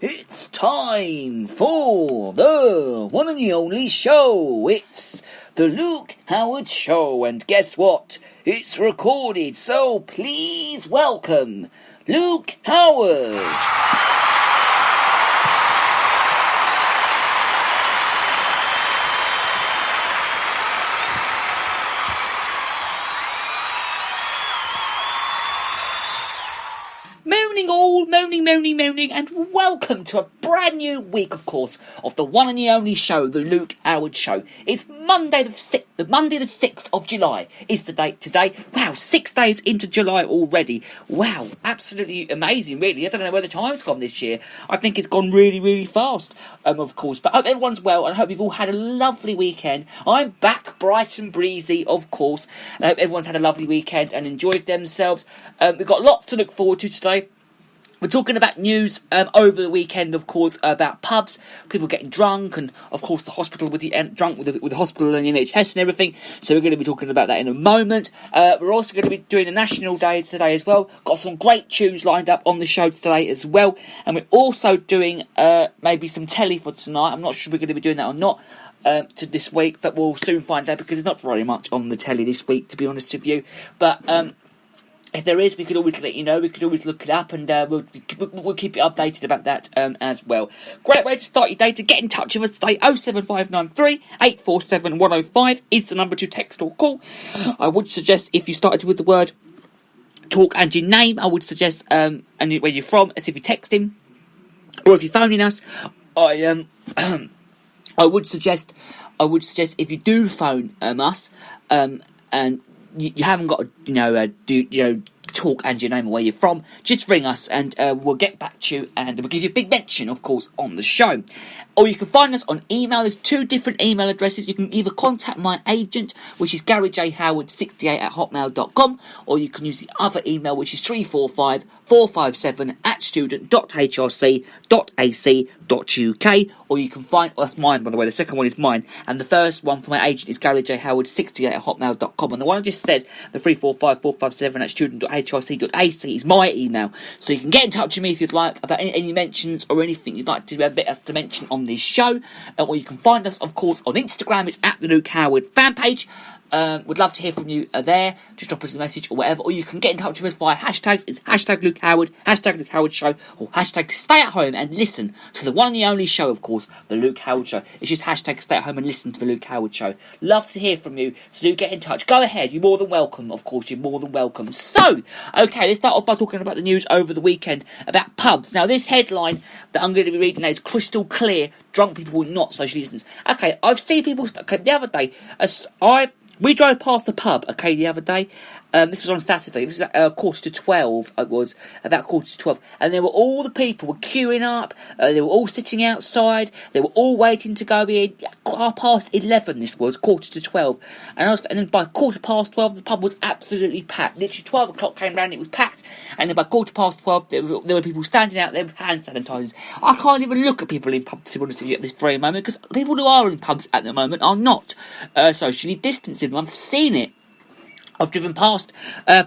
It's time for the one and the only show. It's the Luke Howard Show, and guess what? It's recorded, so please welcome Luke Howard. Moaning, and welcome to a brand new week, of course, of the one and the only show, the Luke Howard Show. It's Monday the 6th of July is the date today. Wow, 6 days into July already. Wow, absolutely amazing, really. I don't know where the time's gone this year. I think it's gone really, really fast, of course. But I hope everyone's well, and I hope you've all had a lovely weekend. I'm back, bright and breezy, of course. I hope everyone's had a lovely weekend and enjoyed themselves. We've got lots to look forward to today. We're talking about news over the weekend, of course, about pubs, people getting drunk, and of course the hospital with the drunk with the hospital and the NHS and everything. So we're going to be talking about that in a moment. We're also going to be doing the National Day today as well. Got some great tunes lined up on the show today as well, and we're also doing maybe some telly for tonight. I'm not sure we're going to be doing that or not. To this week, but we'll soon find out because there's not very much on the telly this week, to be honest with you. But if there is, we could always let you know. We could always look it up, and we'll keep you updated about that as well. Great way to start your day. To get in touch with us today, 07593 847 105 is the number to text or call. I would suggest, if you started with the word talk and your name, I would suggest and where you're from, as if you text him, or if you're phoning us, I would suggest if you do phone us and you haven't got to talk and your name or where you're from, just ring us and we'll get back to you, and we'll give you a big mention, of course, on the show. Or you can find us on email. There's two different email addresses. You can either contact my agent, which is garyjhoward68@hotmail.com, or you can use the other email, which is 345-457@student.hrc.ac.uk, or you can find, well, that's mine, by the way, the second one is mine, and the first one for my agent is garyjhoward68@hotmail.com, and the one I just said, the 345-457@student.hrc.ac, is my email. So you can get in touch with me if you'd like about any mentions or anything you'd like to us to mention on this show, or you can find us, of course, on Instagram. It's at the Luke Howard fan page. Would love to hear from you there. Just drop us a message or whatever, or you can get in touch with us via hashtags. It's hashtag Luke Howard, hashtag Luke Howard Show, or hashtag stay at home and listen to the one and the only show, of course, the Luke Howard Show. It's just hashtag stay at home and listen to the Luke Howard Show. Love to hear from you, so do get in touch. Go ahead, you're more than welcome, of course, you're more than welcome. So, okay, let's start off by talking about the news over the weekend about pubs. Now, this headline that I'm going to be reading now is crystal clear: drunk people will not socially distance. Okay, I've seen people, the other day, we drove past the pub, the other day. This was on Saturday. This was at 11:45. It was about 11:45, and there were all the people were queuing up. They were all sitting outside. They were all waiting to go in. 11:15. This was 11:45, and then by 12:15, the pub was absolutely packed. Literally 12 o'clock came round, it was packed, and then by 12:15, there were people standing out there with hand sanitisers. I can't even look at people in pubs, to be honest with you, at this very moment, because people who are in pubs at the moment are not socially distancing. I've seen it. I've driven past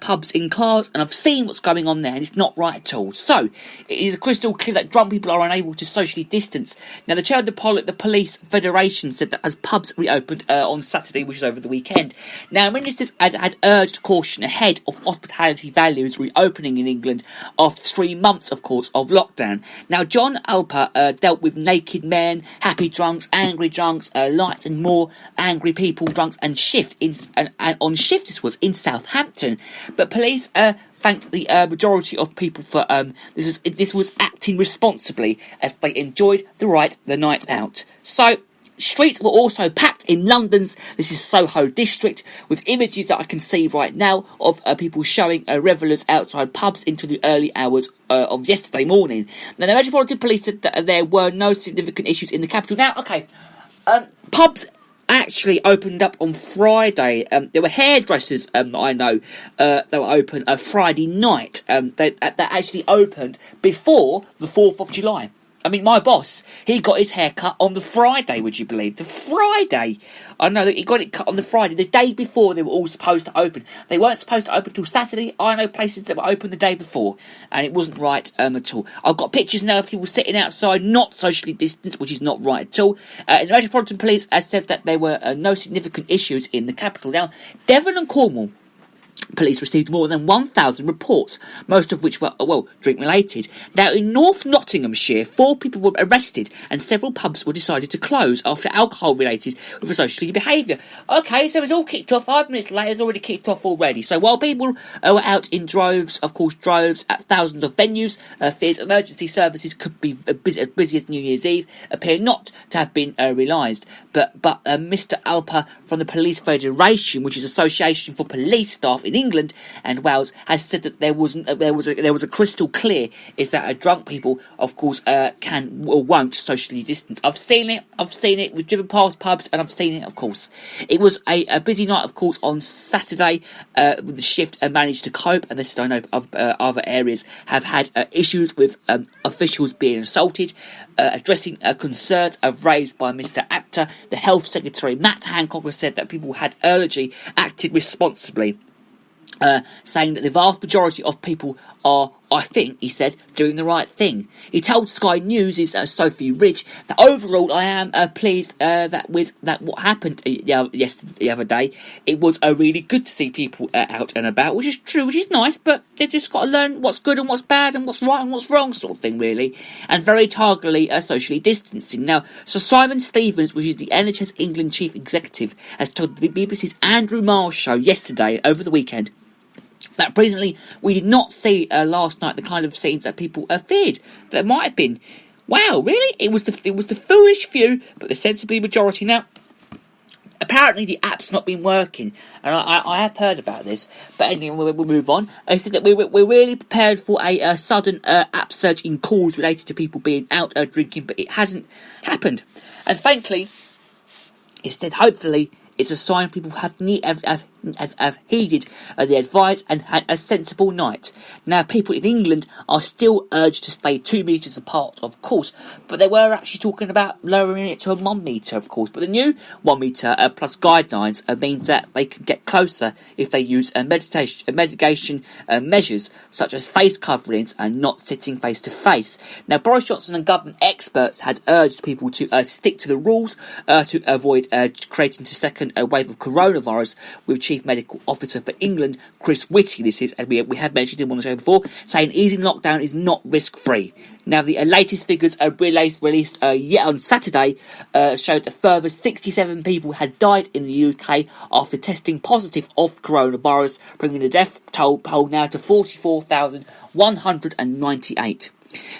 pubs in cars, and I've seen what's going on there, and it's not right at all. So, it is crystal clear that drunk people are unable to socially distance. Now, the chair of the Police Federation said that as pubs reopened on Saturday, which is over the weekend. Now, ministers had urged caution ahead of hospitality values reopening in England after 3 months, of course, of lockdown. Now, John Alper dealt with naked men, happy drunks, angry drunks, lights and more, angry people, drunks, and on shift this was in Southampton, but police thanked the majority of people for this was acting responsibly as they enjoyed the night out. So, streets were also packed in London's, this is Soho district, with images that I can see right now of people showing revellers outside pubs into the early hours of yesterday morning. Now, the Metropolitan Police said that there were no significant issues in the capital. Now, pubs actually opened up on Friday. There were hairdressers that I know that were open Friday night. That actually opened before the 4th of July. I mean, my boss, he got his hair cut on the Friday, would you believe? The Friday! I know that he got it cut on the Friday, the day before they were all supposed to open. They weren't supposed to open till Saturday. I know places that were open the day before, and it wasn't right at all. I've got pictures now of people sitting outside, not socially distanced, which is not right at all. The Metropolitan Police has said that there were no significant issues in the capital. Now, Devon and Cornwall police received more than 1,000 reports, most of which were, drink-related. Now, in North Nottinghamshire, 4 people were arrested and several pubs were decided to close after alcohol-related with social behaviour. Okay, so it's all kicked off. 5 minutes later, it's already kicked off already. So while people were out in droves, at thousands of venues, fears emergency services could be as busy as New Year's Eve appear not to have been realised. But Mr. Alper from the Police Federation, which is Association for Police Staff in England and Wales, has said that there was a crystal clear is that drunk people, of course, can or won't socially distance. I've seen it. We've driven past pubs and I've seen it, of course. It was a busy night, of course, on Saturday. With the shift managed to cope, and this I know of other areas have had issues with officials being assaulted. Addressing concerns raised by Mr. Apter, the Health Secretary Matt Hancock has said that people had allergy acted responsibly. Saying that the vast majority of people are, I think, he said, doing the right thing. He told Sky News' Sophie Ridge that overall I am pleased that what happened the other day, it was really good to see people out and about, which is true, which is nice, but they've just got to learn what's good and what's bad and what's right and what's wrong sort of thing, really, and very targetedly socially distancing. Now, Sir Simon Stevens, which is the NHS England Chief Executive, has told the BBC's Andrew Marr show yesterday, over the weekend, that presently we did not see last night the kind of scenes that people feared there might have been. Wow, really? It was the foolish few, but the sensible majority. Now, apparently the app's not been working, and I have heard about this. But anyway, we'll move on. He said that we're really prepared for a sudden app surge in calls related to people being out drinking, but it hasn't happened. And thankfully, instead, hopefully, it's a sign people have heeded the advice and had a sensible night. Now, people in England are still urged to stay 2 metres apart, of course, but they were actually talking about lowering it to a 1 metre, of course. But the new 1 metre plus guidelines means that they can get closer if they use mitigation measures such as face coverings and not sitting face to face. Now, Boris Johnson and government experts had urged people to stick to the rules to avoid creating a second wave of coronavirus, with Chief Medical Officer for England, Chris Whitty, this is, as we have mentioned him on the show before, saying easing lockdown is not risk-free. Now, the latest figures released yet on Saturday showed that further 67 people had died in the UK after testing positive of coronavirus, bringing the death toll now to 44,198.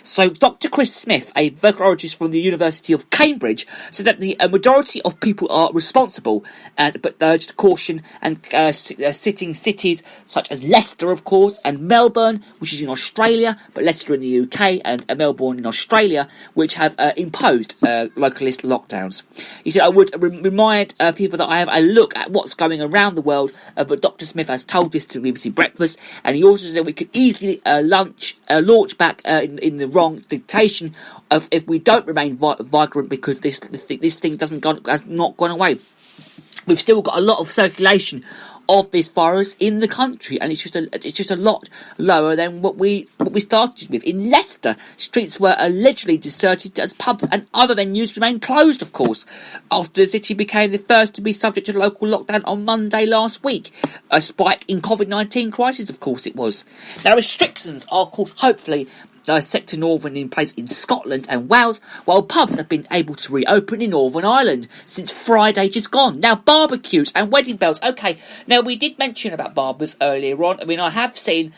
So Dr. Chris Smith, a virologist from the University of Cambridge, said that the majority of people are responsible, but urged caution and citing cities such as Leicester, of course, and Melbourne, which is in Australia, but Leicester in the UK and Melbourne in Australia, which have imposed localist lockdowns. He said, I would remind people that I have a look at what's going around the world, but Dr. Smith has told this to BBC Breakfast, and he also said that we could easily launch back in the wrong dictation of if we don't remain vibrant, because this thing has not gone away. We've still got a lot of circulation of this virus in the country, and it's just a lot lower than what we started with. In Leicester, streets were allegedly deserted as pubs and other venues remained closed, of course, after the city became the first to be subject to local lockdown on Monday last week. A spike in COVID-19 crisis, of course it was. Now, restrictions are, of course, hopefully set to Northern in place in Scotland and Wales, while pubs have been able to reopen in Northern Ireland since Friday just gone. Now, barbecues and wedding bells. Okay, now we did mention about barbers earlier on. I mean, I have seen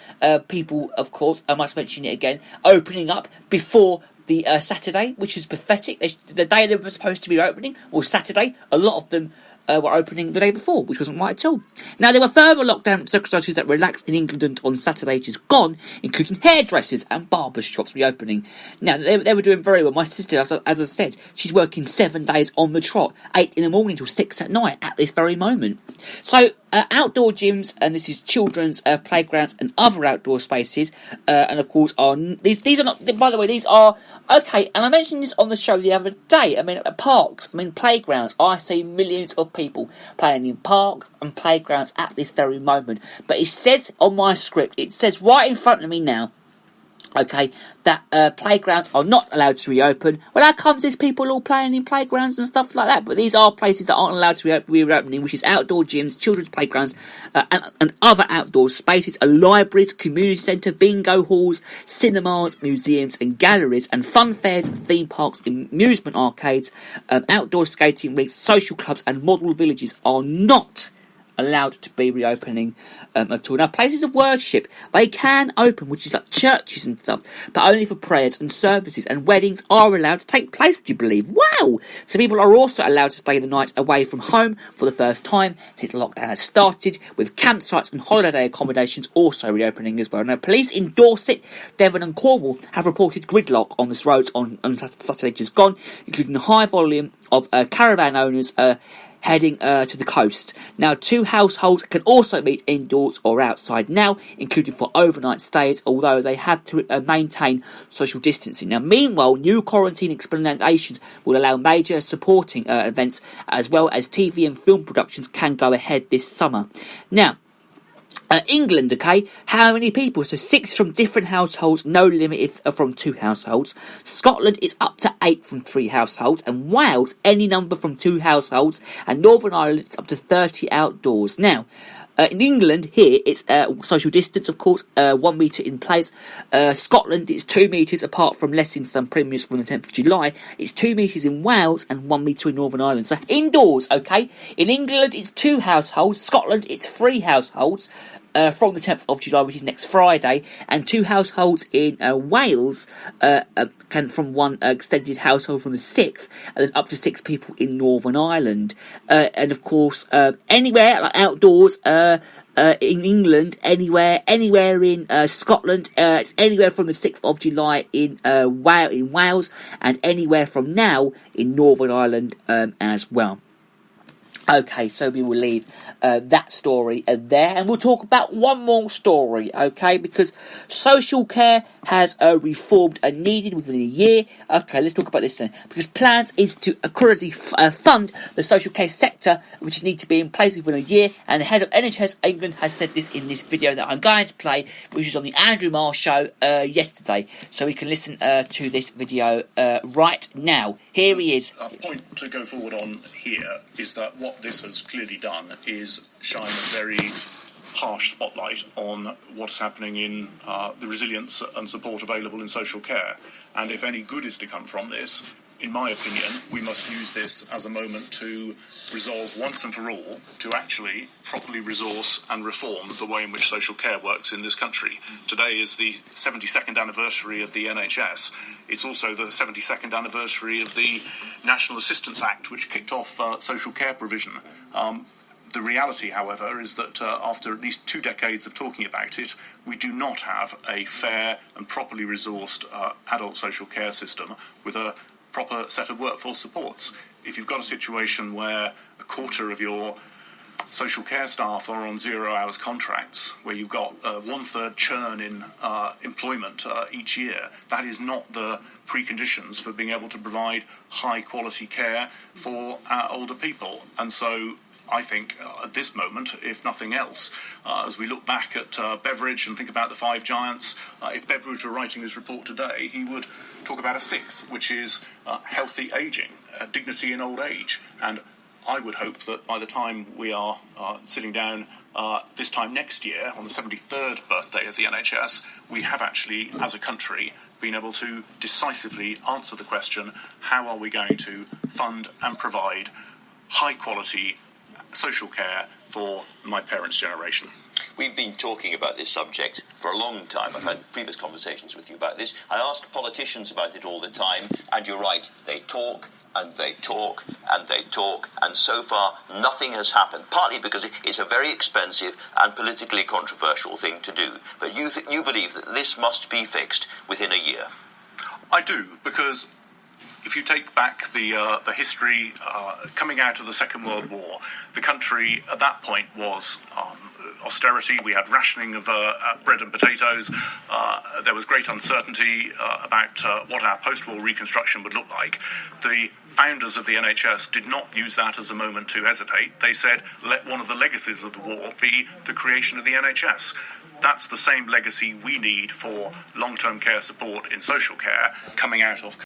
people, of course, I must mention it again, opening up before the Saturday, which is pathetic. The day they were supposed to be opening was Saturday. A lot of them were opening the day before, which wasn't right at all. Now, there were further lockdown circumstances that relaxed in England on Saturday just gone, including hairdressers and barber shops reopening. Now, they were doing very well. My sister, as I said, she's working 7 days on the trot, 8 in the morning till 6 at night at this very moment. So, outdoor gyms, and this is children's playgrounds and other outdoor spaces, and of course these are not, by the way, these are, okay, and I mentioned this on the show the other day, I mean, parks, I mean, playgrounds, I see millions of people playing in parks and playgrounds at this very moment, but it says on my script, it says right in front of me now, okay, that playgrounds are not allowed to reopen. Well, how comes there's people all playing in playgrounds and stuff like that? But these are places that aren't allowed to be reopening, which is outdoor gyms, children's playgrounds, and other outdoor spaces, libraries, community centre, bingo halls, cinemas, museums and galleries, and fun fairs, theme parks, amusement arcades, outdoor skating rinks, social clubs and model villages are not allowed to be reopening at all. Now, places of worship, they can open, which is like churches and stuff, but only for prayers and services, and weddings are allowed to take place, would you believe? Wow! So people are also allowed to stay the night away from home for the first time since lockdown has started, with campsites and holiday accommodations also reopening as well. Now, police in Dorset, Devon and Cornwall have reported gridlock on this roads on Saturday just gone, including a high volume of caravan owners heading to the coast. Now, 2 households can also meet indoors or outside now, including for overnight stays, although they have to maintain social distancing. Now, meanwhile, new quarantine explanations will allow major supporting events as well as TV and film productions can go ahead this summer. Now, England, okay, how many people? So 6 from different households, no limit if from 2 households. Scotland is up to 8 from 3 households, and Wales, any number from 2 households, and Northern Ireland, it's up to 30 outdoors. Now, in England, here, it's social distance, of course, 1 metre in place. Scotland, it's 2 metres apart from letting some premiers from the 10th of July. It's 2 metres in Wales and 1 metre in Northern Ireland. So indoors, okay? In England, it's 2 households. Scotland, it's 3 households. From the 10th of July, which is next Friday, and 2 households in Wales can from 1 extended household from the 6th, and then up to 6 people in Northern Ireland. And of course, anywhere, like outdoors, in England, anywhere in Scotland, it's anywhere from the 6th of July in Wales, and anywhere from now in Northern Ireland as well. Okay, so we will leave that story there, and we'll talk about one more story, okay, because social care has reformed and needed within a year. Okay, let's talk about this then, because plans is to currently fund the social care sector, which need to be in place within a year, and the head of NHS England has said this in this video that I'm going to play, which is on the Andrew Marr show yesterday, so we can listen to this video right now. Here he is. A point to go forward on here is that what this has clearly done is shine a very harsh spotlight on what is happening in the resilience and support available in social care. And if any good is to come from this, in my opinion, we must use this as a moment to resolve once and for all to actually properly resource and reform the way in which social care works in this country. Today is the 72nd anniversary of the NHS. It's also the 72nd anniversary of the National Assistance Act, which kicked off social care provision. The reality, however, is that after at least 2 decades of talking about it, we do not have a fair and properly resourced adult social care system with a proper set of workforce supports. If you've got a situation where a quarter of your social care staff are on 0 hours contracts, where you've got 1/3 churn in employment each year, that is not the preconditions for being able to provide high quality care for our older people. And so I think at this moment, if nothing else, as we look back at Beveridge and think about the 5 giants, if Beveridge were writing this report today, he would talk about a 6th, which is healthy ageing, dignity in old age. And I would hope that by the time we are sitting down this time next year, on the 73rd birthday of the NHS, we have actually, as a country, been able to decisively answer the question, how are we going to fund and provide high-quality social care for my parents' generation? We've been talking about this subject for a long time. I've had previous conversations with you about this. I ask politicians about it all the time, and you're right, they talk and they talk and they talk, and so far nothing has happened, partly because it's a very expensive and politically controversial thing to do. But you believe that this must be fixed within a year? I do, because if you take back the history coming out of the Second World War, the country at that point was austerity. We had rationing of bread and potatoes. There was great uncertainty about what our post-war reconstruction would look like. The founders of the NHS did not use that as a moment to hesitate. They said, let one of the legacies of the war be the creation of the NHS. That's the same legacy we need for long-term care support in social care coming out of